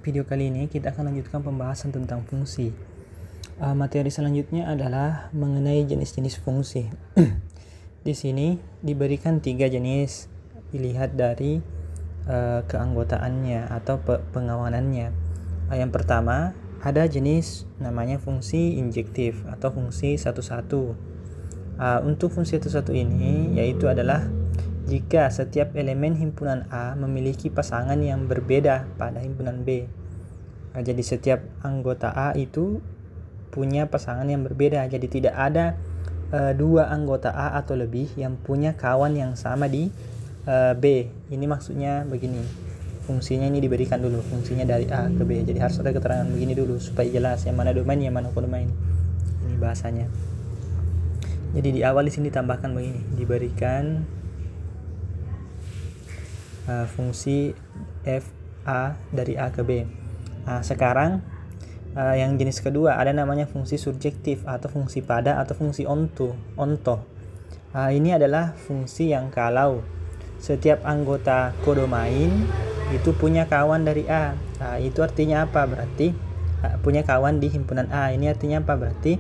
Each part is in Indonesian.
video kali ini kita akan lanjutkan pembahasan tentang fungsi. Materi selanjutnya adalah mengenai jenis-jenis fungsi. Di sini diberikan 3 jenis, dilihat dari keanggotaannya atau pengawanannya. Yang pertama, ada jenis namanya fungsi injektif atau fungsi satu-satu. Untuk fungsi satu-satu ini yaitu adalah jika setiap elemen himpunan A memiliki pasangan yang berbeda pada himpunan B. Jadi setiap anggota A itu punya pasangan yang berbeda. Jadi tidak ada dua anggota A atau lebih yang punya kawan yang sama di B. Ini maksudnya begini. Fungsinya ini diberikan dulu, fungsinya dari A ke B. Jadi harus ada keterangan begini dulu supaya jelas yang mana domain, yang mana kodomain. Ini bahasanya. Jadi di awal di sini tambahkan begini, diberikan fungsi f A dari A ke B. Sekarang yang jenis kedua ada namanya fungsi surjektif atau fungsi pada atau fungsi onto. Ini adalah fungsi yang kalau setiap anggota kodomain itu punya kawan dari A. Itu artinya apa? Berarti punya kawan di himpunan A. Ini artinya apa? Berarti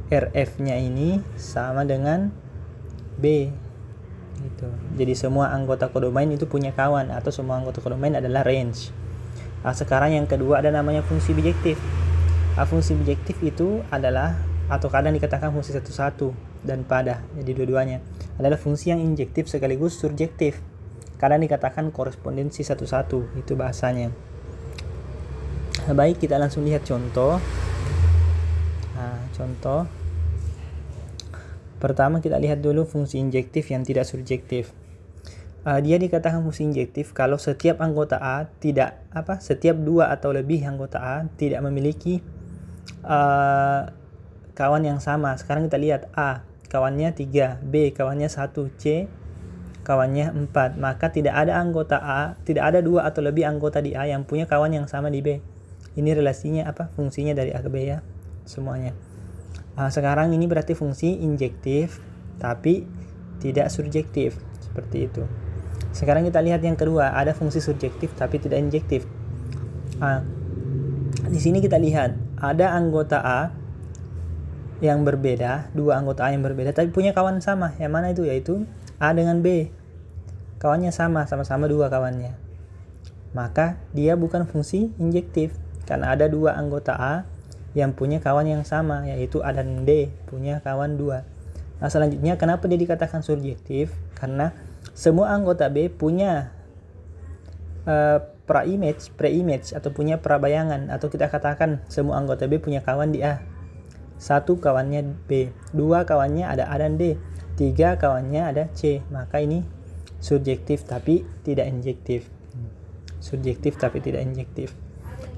RF-nya ini sama dengan B. Gitu. Jadi semua anggota kodomain itu punya kawan atau semua anggota kodomain adalah range. Sekarang yang kedua ada namanya fungsi bijektif. Fungsi bijektif itu adalah atau kadang dikatakan fungsi satu-satu dan pada. Jadi dua-duanya adalah fungsi yang injektif sekaligus surjektif. Kadang dikatakan korespondensi satu-satu, itu bahasanya. Baik, kita langsung lihat contoh. Contoh pertama kita lihat dulu fungsi injektif yang tidak surjektif. Dia dikatakan fungsi injektif kalau setiap anggota A setiap dua atau lebih anggota A tidak memiliki kawan yang sama. Sekarang kita lihat A kawannya 3, B kawannya 1, C kawannya 4. Maka tidak ada dua atau lebih anggota di A yang punya kawan yang sama di B. Ini relasinya fungsinya dari A ke B ya, semuanya. Sekarang ini berarti fungsi injektif tapi tidak surjektif, seperti itu. Sekarang kita lihat yang kedua, ada fungsi surjektif tapi tidak injektif. Di sini kita lihat ada anggota A yang berbeda, dua anggota A yang berbeda tapi punya kawan sama. Yang mana itu? Yaitu A dengan B. Kawannya sama-sama dua kawannya. Maka dia bukan fungsi injektif karena ada dua anggota A yang punya kawan yang sama, yaitu A dan D, punya kawan 2. Selanjutnya kenapa dia dikatakan surjektif? Karena semua anggota B punya pre-image atau punya prabayangan, atau kita katakan semua anggota B punya kawan di A. 1 kawannya B, 2 kawannya ada A dan D, 3 kawannya ada C. Maka ini surjektif tapi tidak injektif. Surjektif tapi tidak injektif.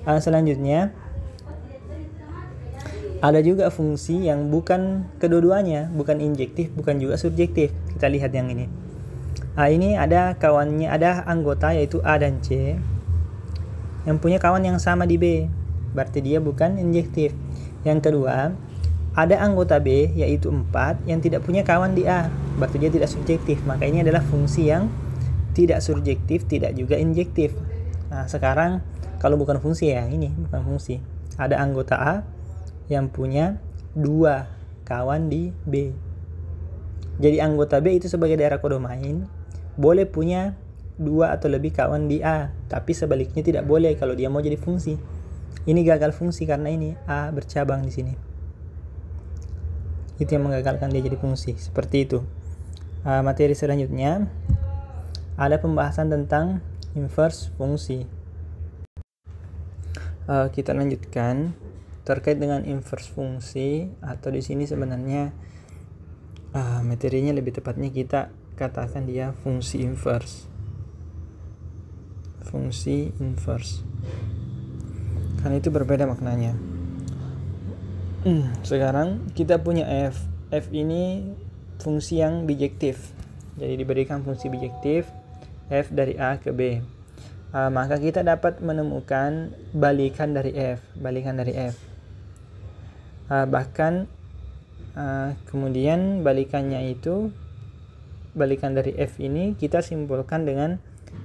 Selanjutnya ada juga fungsi yang bukan kedua-duanya, bukan injektif, bukan juga surjektif. Kita lihat yang ini. Ini ada kawannya, ada anggota yaitu A dan C yang punya kawan yang sama di B. Berarti dia bukan injektif. Yang kedua, ada anggota B yaitu 4 yang tidak punya kawan di A. Berarti dia tidak subjektif. Maka ini adalah fungsi yang tidak surjektif, tidak juga injektif. Sekarang kalau bukan fungsi ya, ini bukan fungsi. Ada anggota A yang punya 2 kawan di B. Jadi anggota B itu sebagai daerah kodomain boleh punya 2 atau lebih kawan di A, tapi sebaliknya tidak boleh kalau dia mau jadi fungsi. Ini gagal fungsi karena ini A bercabang di sini. Itu yang menggagalkan dia jadi fungsi. Seperti itu. Materi selanjutnya ada pembahasan tentang inverse fungsi. Kita lanjutkan terkait dengan inverse fungsi, atau di sini sebenarnya materinya lebih tepatnya kita katakan dia fungsi inverse. Fungsi inverse. Karena itu berbeda maknanya. Sekarang kita punya F. F ini fungsi yang bijektif. Jadi diberikan fungsi bijektif F dari A ke B. Maka kita dapat menemukan balikan dari F. Bahkan kemudian balikan dari F ini kita simpulkan dengan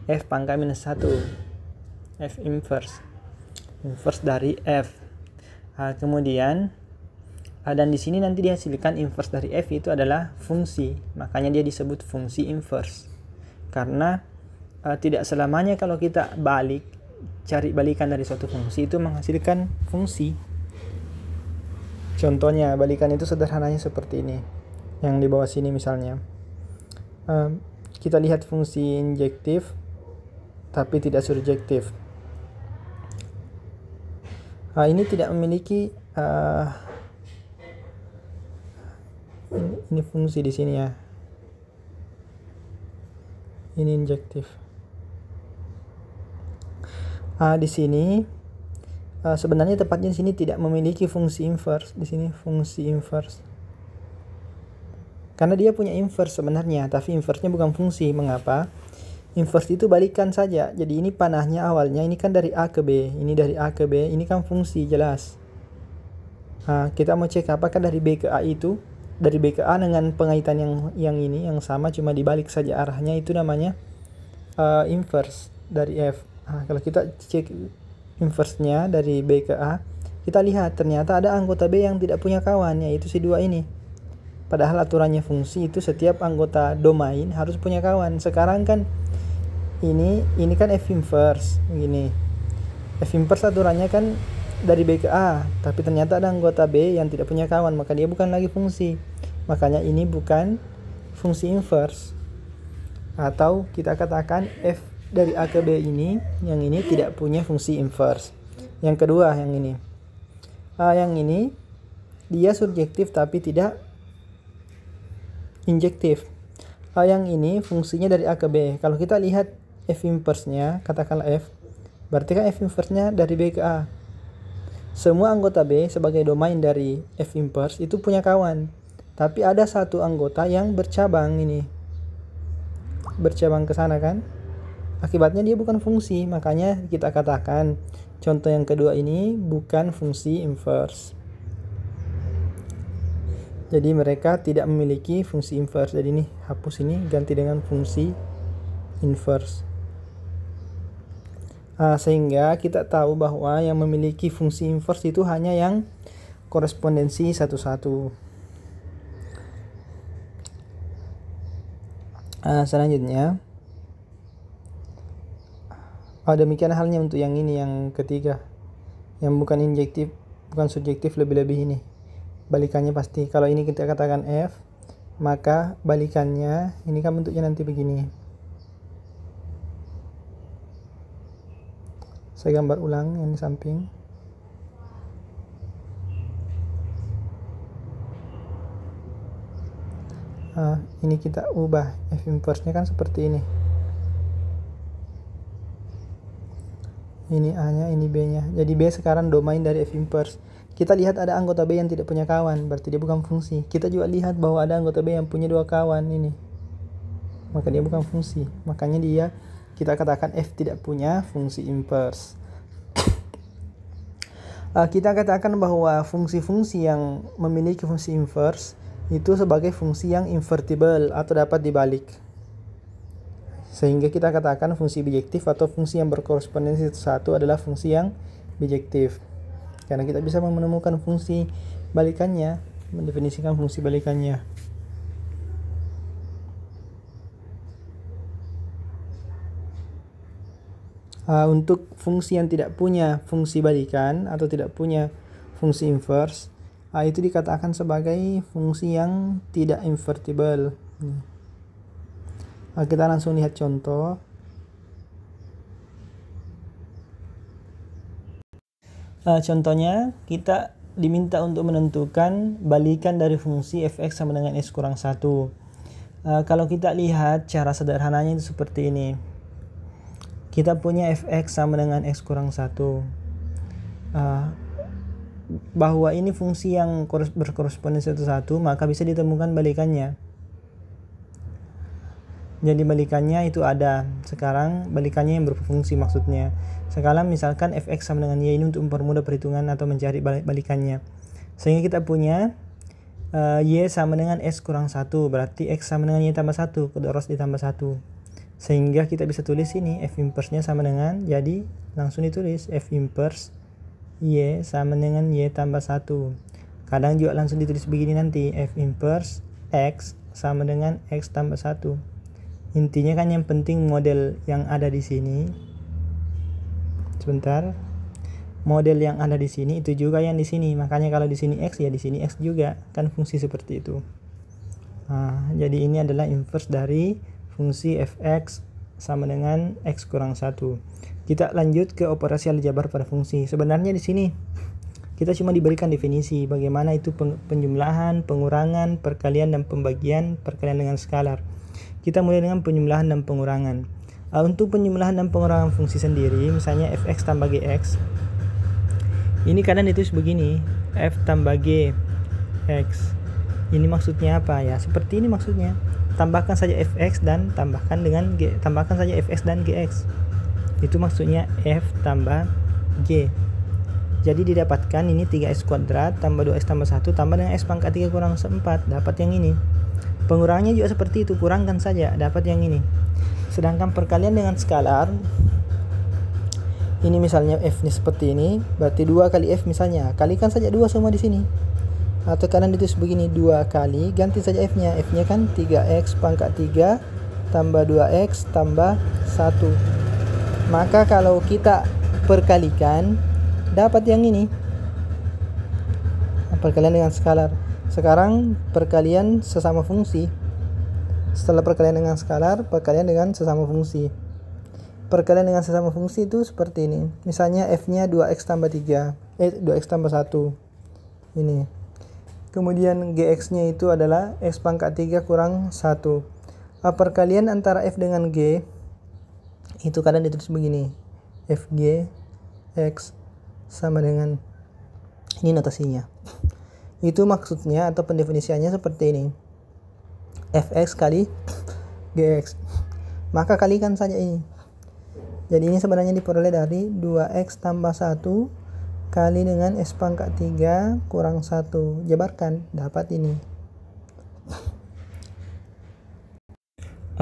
F pangkat minus 1, F inverse. inverse dari f. Kemudian dan di sini nanti dihasilkan inverse dari f itu adalah fungsi, makanya dia disebut fungsi inverse. Karena tidak selamanya kalau kita cari balikan dari suatu fungsi itu menghasilkan fungsi. Contohnya balikan itu sederhananya seperti ini, yang di bawah sini misalnya. Kita lihat fungsi injektif tapi tidak surjektif. Ini tidak memiliki ini fungsi di sini ya. Ini injektif. Di sini sebenarnya tepatnya di sini tidak memiliki fungsi inverse. Di sini fungsi inverse. Karena dia punya inverse sebenarnya, tapi inverse-nya bukan fungsi. Mengapa? Inverse itu balikan saja. Jadi ini panahnya awalnya ini kan dari A ke B, ini dari A ke B, ini kan fungsi jelas. Kita mau cek apakah dari B ke A itu, dari B ke A dengan pengaitan yang ini yang sama cuma dibalik saja arahnya, itu namanya inverse dari F. Kalau kita cek inverse-nya dari B ke A, kita lihat ternyata ada anggota B yang tidak punya kawan, yaitu si dua ini. Padahal aturannya fungsi itu setiap anggota domain harus punya kawan. Sekarang kan ini kan F inverse begini. F inverse aturannya kan dari B ke A, tapi ternyata ada anggota B yang tidak punya kawan, maka dia bukan lagi fungsi. Makanya ini bukan fungsi inverse. Atau kita katakan F dari A ke B ini, yang ini tidak punya fungsi inverse. Yang kedua yang ini. Yang ini dia surjektif tapi tidak injektif. Yang ini fungsinya dari A ke B. Kalau kita lihat F inverse-nya, katakanlah F, berarti kan F inverse-nya dari B ke A. Semua anggota B sebagai domain dari F inverse itu punya kawan. Tapi ada satu anggota yang bercabang ini. Bercabang ke sana kan? Akibatnya dia bukan fungsi, makanya kita katakan contoh yang kedua ini bukan fungsi inverse. Jadi mereka tidak memiliki fungsi inverse. Jadi ini hapus ini, ganti dengan fungsi inverse. Sehingga kita tahu bahwa yang memiliki fungsi inverse itu hanya yang korespondensi satu-satu. Selanjutnya, demikian halnya untuk yang ini, yang ketiga, yang bukan injektif, bukan subjektif, lebih-lebih ini. Balikannya pasti. Kalau ini kita katakan F, maka balikannya ini kan bentuknya nanti begini. Saya gambar ulang yang di samping. Ini kita ubah F inverse-nya kan seperti ini. Ini A-nya, ini B-nya. Jadi B sekarang domain dari F inverse. Kita lihat ada anggota B yang tidak punya kawan, berarti dia bukan fungsi. Kita juga lihat bahwa ada anggota B yang punya dua kawan ini, maka dia bukan fungsi. Makanya kita katakan F tidak punya fungsi inverse. Kita katakan bahwa fungsi-fungsi yang memiliki fungsi inverse itu sebagai fungsi yang invertible atau dapat dibalik. Sehingga kita katakan fungsi bijektif atau fungsi yang berkorespondensi satu adalah fungsi yang bijektif. Karena kita bisa menemukan fungsi balikannya, mendefinisikan fungsi balikannya. Untuk fungsi yang tidak punya fungsi balikan atau tidak punya fungsi inverse, itu dikatakan sebagai fungsi yang tidak invertible. Kita langsung lihat contoh. Contohnya kita diminta untuk menentukan balikan dari fungsi f(x) sama dengan x kurang 1. Kalau kita lihat cara sederhananya itu seperti ini. Kita punya f(x) sama dengan x kurang 1. Bahwa ini fungsi yang berkorespondensi satu, maka bisa ditemukan balikannya. Jadi balikannya itu ada. Sekarang balikannya yang berfungsi maksudnya. Sekarang misalkan f(x) sama dengan y ini untuk mempermudah perhitungan atau mencari balikannya. Sehingga kita punya y sama dengan x kurang 1. Berarti x sama dengan y tambah 1. Kedua ros ditambah 1. Sehingga kita bisa tulis ini f inverse-nya sama dengan, jadi langsung ditulis f inverse Y sama dengan Y tambah 1. Kadang juga langsung ditulis begini nanti, F inverse X sama dengan X tambah 1. Intinya kan yang penting model yang ada di sini. Sebentar. Model yang ada di sini itu juga yang di sini. Makanya kalau di sini X ya di sini X juga. Kan fungsi seperti itu. Nah, jadi ini adalah inverse dari fungsi fx sama dengan x kurang 1. Kita lanjut ke operasi aljabar pada fungsi. Sebenarnya di sini kita cuma diberikan definisi bagaimana itu penjumlahan, pengurangan, perkalian dan pembagian perkalian dengan skalar. Kita mulai dengan penjumlahan dan pengurangan. Untuk penjumlahan dan pengurangan fungsi sendiri, misalnya fx tambah gx. Ini kadang ditulis begini, f tambah g x. Ini maksudnya apa ya? Seperti ini maksudnya. Tambahkan saja fx dan tambahkan saja fx dan gx. Itu maksudnya f tambah g. Jadi didapatkan ini 3x kuadrat tambah 2x tambah 1 tambah dengan x pangkat 3 kurang 4, dapat yang ini. Pengurangannya juga seperti itu, kurangkan saja, dapat yang ini. Sedangkan perkalian dengan skalar, ini misalnya f-nya seperti ini, berarti 2 kali f misalnya. Kalikan saja 2 semua di sini. Atau kadang ditulis begini, 2 kali, ganti saja f-nya. F-nya kan 3x pangkat 3 tambah 2x tambah 1. Maka kalau kita perkalikan, dapat yang ini. Perkalian dengan skalar. Sekarang perkalian sesama fungsi. Setelah perkalian dengan skalar, perkalian dengan sesama fungsi. Perkalian dengan sesama fungsi itu seperti ini. Misalnya f-nya 2x tambah 3, 2x tambah 1. Ini. Kemudian gx-nya itu adalah x pangkat 3 kurang 1. Perkalian antara f dengan g itu kadang ditulis begini. Fg x sama dengan, ini notasinya. Itu maksudnya atau pendefinisiannya seperti ini. Fx kali gx. Maka kalikan saja ini. Jadi ini sebenarnya diperoleh dari 2x tambah 1 kali dengan x pangkat 3 kurang 1. Jabarkan, dapat ini.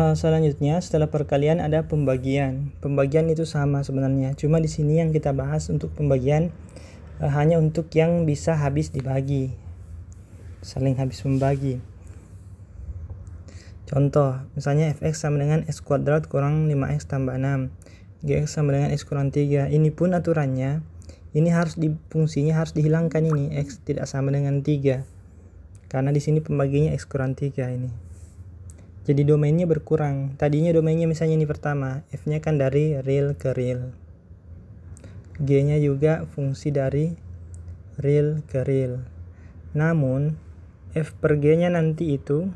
Selanjutnya setelah perkalian ada pembagian. Pembagian itu sama sebenarnya. Cuma di sini yang kita bahas untuk pembagian hanya untuk yang bisa habis dibagi. Saling habis membagi. Contoh, misalnya fx sama dengan x kuadrat kurang 5x tambah 6. Gx sama dengan x kurang 3. Ini pun aturannya ini harus fungsinya harus dihilangkan ini, x tidak sama dengan 3. Karena di sini pembagiannya x kurang 3 ini. Jadi domainnya berkurang. Tadinya domainnya misalnya ini pertama, f-nya kan dari real ke real. G-nya juga fungsi dari real ke real. Namun f per g-nya nanti itu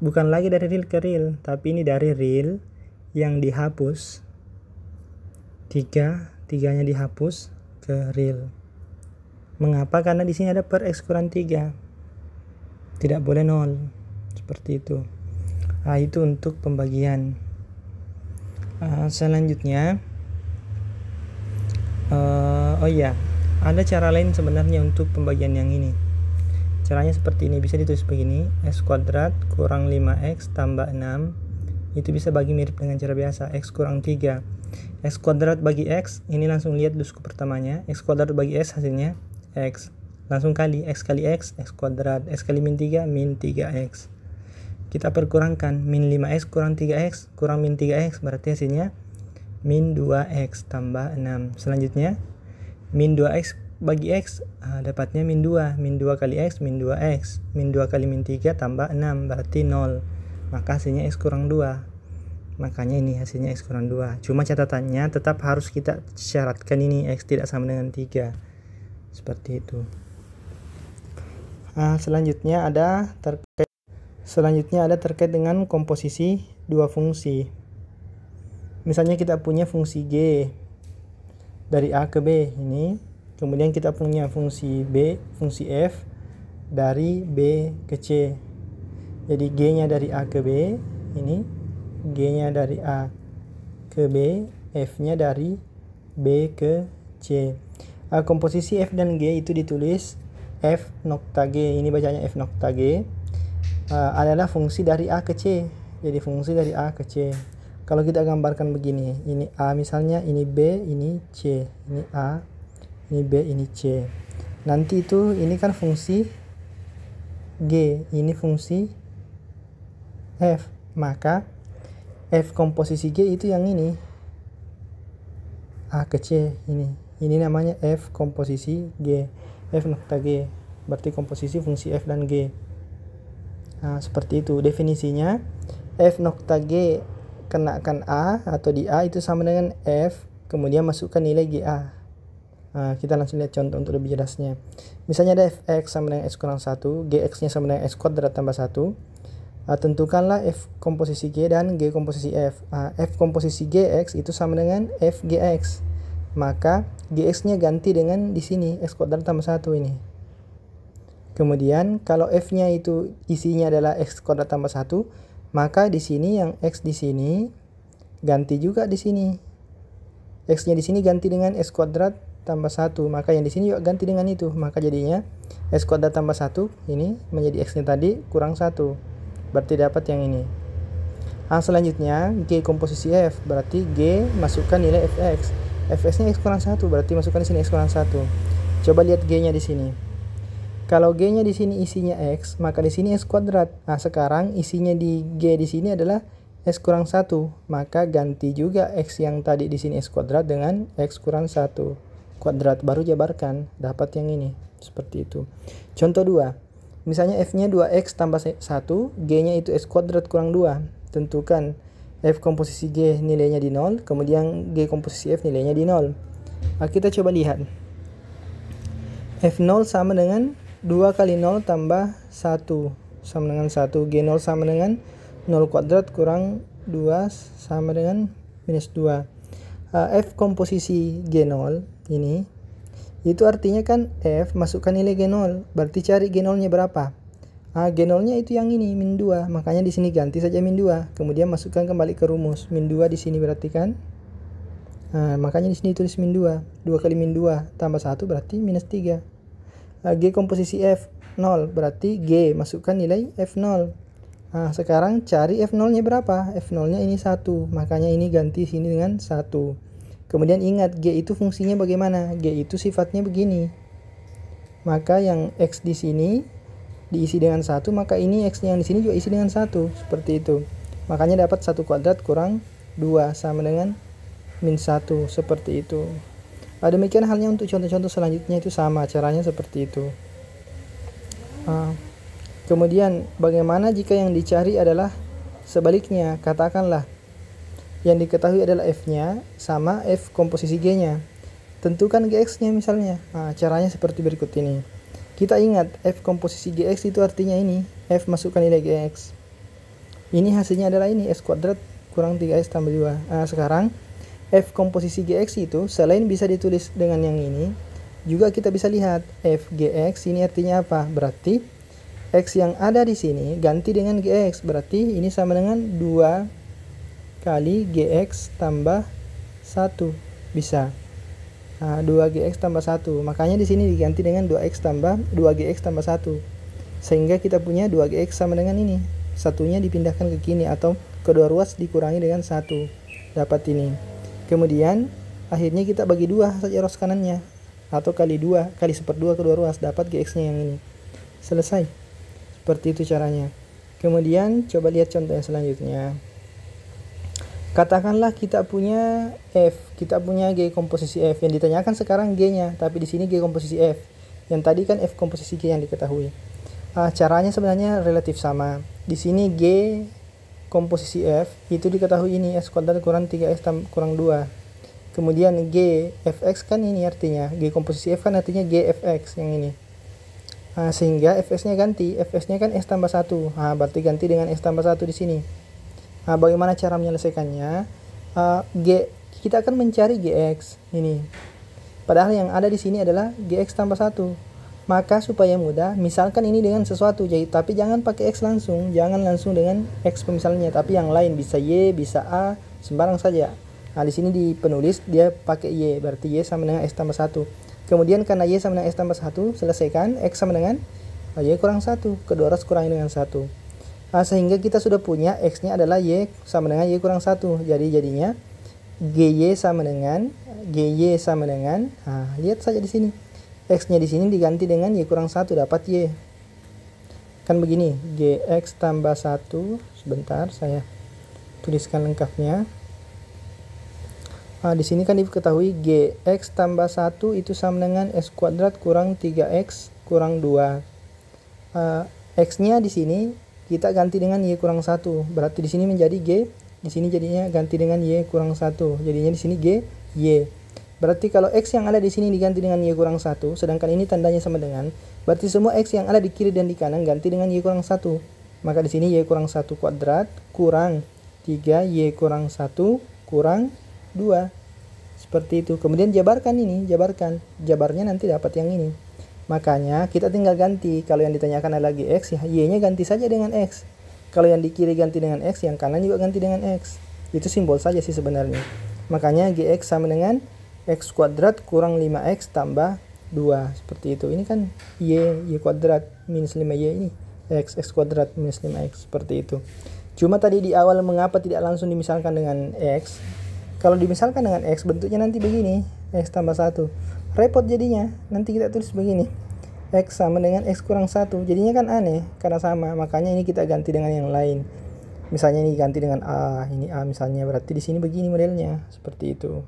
bukan lagi dari real ke real, tapi ini dari real yang dihapus. 3-nya dihapus ke real. Mengapa? Karena di sini ada per x kurang 3. Tidak boleh 0. Seperti itu. Itu untuk pembagian. Selanjutnya ada cara lain sebenarnya untuk pembagian yang ini. Caranya seperti ini, bisa ditulis begini, x kuadrat kurang 5x tambah 6. Itu bisa bagi mirip dengan cara biasa, x kurang 3. X kuadrat bagi x, ini langsung lihat dusku pertamanya. X kuadrat bagi x hasilnya x. Langsung kali x kuadrat. X kali min 3, min 3x. Kita perkurangkan, min 5x kurang 3x kurang min 3x, berarti hasilnya min 2x tambah 6. Selanjutnya, min 2x bagi x, dapatnya min 2. Min 2 kali x, min 2x. Min 2 kali min 3 tambah 6, berarti 0. Maka hasilnya x kurang 2. Makanya ini hasilnya x kurang 2. Cuma catatannya tetap harus kita syaratkan ini x tidak sama dengan 3. Seperti itu. Selanjutnya ada terkait dengan komposisi dua fungsi. Misalnya kita punya fungsi g dari a ke b ini. Kemudian kita punya fungsi f dari b ke c. Jadi g-nya dari a ke b ini. G-nya dari A ke B, F-nya dari B ke C. Komposisi F dan G itu ditulis F nokta G, ini bacanya F nokta G, adalah fungsi dari A ke C. Jadi fungsi dari A ke C. Kalau kita gambarkan begini, ini A misalnya, ini B, ini C. Ini A, ini B, ini C. Nanti itu ini kan fungsi G, ini fungsi F. Maka F komposisi G itu yang ini, A ke C ini. Ini namanya F komposisi G, F nokta G. Berarti komposisi fungsi F dan G. Nah, seperti itu definisinya. F nokta G kenakan A atau di A itu sama dengan F, kemudian masukkan nilai GA. Nah, kita langsung lihat contoh untuk lebih jelasnya. Misalnya ada fx sama dengan x kurang 1, gx-nya sama dengan x kuadrat tambah 1. Tentukanlah f komposisi G dan G komposisi F. F komposisi Gx itu sama dengan f Gx. Maka Gx-nya ganti dengan di sini x kuadrat tambah 1 ini. Kemudian kalau f-nya itu isinya adalah x kuadrat tambah 1, maka di sini yang x di sini ganti juga di sini. X-nya di sini ganti dengan x kuadrat tambah 1, maka yang di sini juga ganti dengan itu. Maka jadinya x kuadrat tambah 1 ini menjadi x-nya tadi kurang 1. Berarti dapat yang ini. Selanjutnya G komposisi F, berarti G masukkan nilai fx. Fx-nya x kurang 1, berarti masukkan di sini x kurang 1. Coba lihat G-nya di sini. Kalau G-nya di sini isinya x, maka di sini x kuadrat. Sekarang isinya di G di sini adalah x kurang 1, maka ganti juga x yang tadi di sini x kuadrat dengan x kurang 1 kuadrat, baru jabarkan, dapat yang ini. Seperti itu. Contoh 2. Misalnya f-nya 2x tambah 1, g-nya itu x kuadrat kurang 2. Tentukan f komposisi G nilainya di 0, kemudian G komposisi F nilainya di 0. Kita coba lihat. F0 sama dengan 2 kali 0 tambah 1 sama dengan 1. G0 sama dengan 0 kuadrat kurang 2 sama dengan minus 2. F komposisi G0 ini, itu artinya kan F masukkan nilai G0. Berarti cari G0-nya berapa? G0-nya itu yang ini, min 2. Makanya di sini ganti saja min 2. Kemudian masukkan kembali ke rumus. Min 2 di sini berarti kan. Makanya di sini tulis min 2. 2 kali min 2 tambah 1 berarti minus 3. G komposisi F 0, berarti G masukkan nilai F0. Sekarang cari F0-nya berapa? F0-nya ini 1. Makanya ini ganti sini dengan 1. Kemudian ingat G itu fungsinya bagaimana? G itu sifatnya begini. Maka yang X di sini diisi dengan 1, maka ini X-nya yang di sini juga isi dengan 1. Seperti itu. Makanya dapat 1 kuadrat kurang 2 sama dengan min 1. Seperti itu. Demikian halnya untuk contoh-contoh selanjutnya itu sama. Caranya seperti itu. Kemudian bagaimana jika yang dicari adalah sebaliknya? Katakanlah yang diketahui adalah F-nya sama F komposisi G-nya. Tentukan Gx-nya misalnya. Caranya seperti berikut ini. Kita ingat F komposisi Gx itu artinya ini. F masukkan nilai Gx. Ini hasilnya adalah ini. X kuadrat kurang 3x tambah 2. Sekarang F komposisi Gx itu selain bisa ditulis dengan yang ini, juga kita bisa lihat F Gx ini artinya apa? Berarti X yang ada di sini ganti dengan Gx. Berarti ini sama dengan 2 kali Gx tambah 1. Bisa. 2Gx tambah 1. Makanya di sini diganti dengan 2Gx tambah 1. Sehingga kita punya 2Gx sama dengan ini. Satunya dipindahkan ke kini atau kedua ruas dikurangi dengan 1. Dapat ini. Kemudian akhirnya kita bagi 2 saja ruas kanannya. Atau kali 2, kali 1/2 kedua ruas, dapat Gx-nya yang ini. Selesai. Seperti itu caranya. Kemudian coba lihat contoh yang selanjutnya. Katakanlah kita punya F, kita punya G komposisi F. Yang ditanyakan sekarang G-nya, tapi di sini G komposisi F. Yang tadi kan F komposisi G yang diketahui. Caranya sebenarnya relatif sama. Di sini G komposisi F itu diketahui ini x kuadrat kurang 3x kurang 2. Kemudian G fx kan ini artinya G komposisi F kan artinya G fx yang ini. Sehingga fx-nya ganti, fx-nya kan x tambah 1. Berarti ganti dengan x tambah 1 di sini. Bagaimana cara menyelesaikannya? Kita akan mencari Gx ini. Padahal yang ada di sini adalah Gx tambah 1. Maka supaya mudah, misalkan ini dengan sesuatu, tapi jangan pakai X langsung. Jangan langsung dengan X pemisalnya, tapi yang lain bisa Y, bisa A, sembarang saja. Di sini di penulis dia pakai Y, berarti Y sama dengan X tambah 1. Kemudian karena Y sama dengan X tambah 1, selesaikan X sama dengan Y kurang 1. Kedua ruas kurangi dengan 1. Sehingga kita sudah punya X-nya adalah Y sama dengan Y kurang 1. Jadi jadinya GY sama dengan lihat saja di sini. X-nya di sini diganti dengan Y kurang 1 dapat Y. Kan begini, GX tambah 1, sebentar saya tuliskan lengkapnya. Di sini kan diketahui GX tambah 1 itu sama dengan X kuadrat kurang 3X kurang 2. X-nya di sini kita ganti dengan Y kurang 1. Berarti di sini menjadi G, di sini jadinya ganti dengan Y kurang 1. Jadinya di sini G, Y. Berarti kalau X yang ada di sini diganti dengan Y kurang 1, sedangkan ini tandanya sama dengan, berarti semua X yang ada di kiri dan di kanan ganti dengan Y kurang 1. Maka di sini Y kurang 1 kuadrat kurang 3 Y kurang 1 kurang 2. Seperti itu. Kemudian jabarkan ini, jabarnya nanti dapat yang ini. Makanya kita tinggal ganti. Kalau yang ditanyakan ada lagi X, ya Y-nya ganti saja dengan X. Kalau yang di kiri ganti dengan X, yang kanan juga ganti dengan X. Itu simbol saja sih sebenarnya. Makanya GX sama dengan X kuadrat kurang 5X tambah 2. Seperti itu. Ini kan Y kuadrat minus 5Y ini. X kuadrat minus 5X. Seperti itu. Cuma tadi di awal mengapa tidak langsung dimisalkan dengan X? Kalau dimisalkan dengan X bentuknya nanti begini. X tambah 1. Repot jadinya. Nanti kita tulis begini. X sama dengan X kurang 1. Jadinya kan aneh. Karena sama. Makanya ini kita ganti dengan yang lain. Misalnya ini ganti dengan A. Ini A misalnya. Berarti di sini begini modelnya. Seperti itu.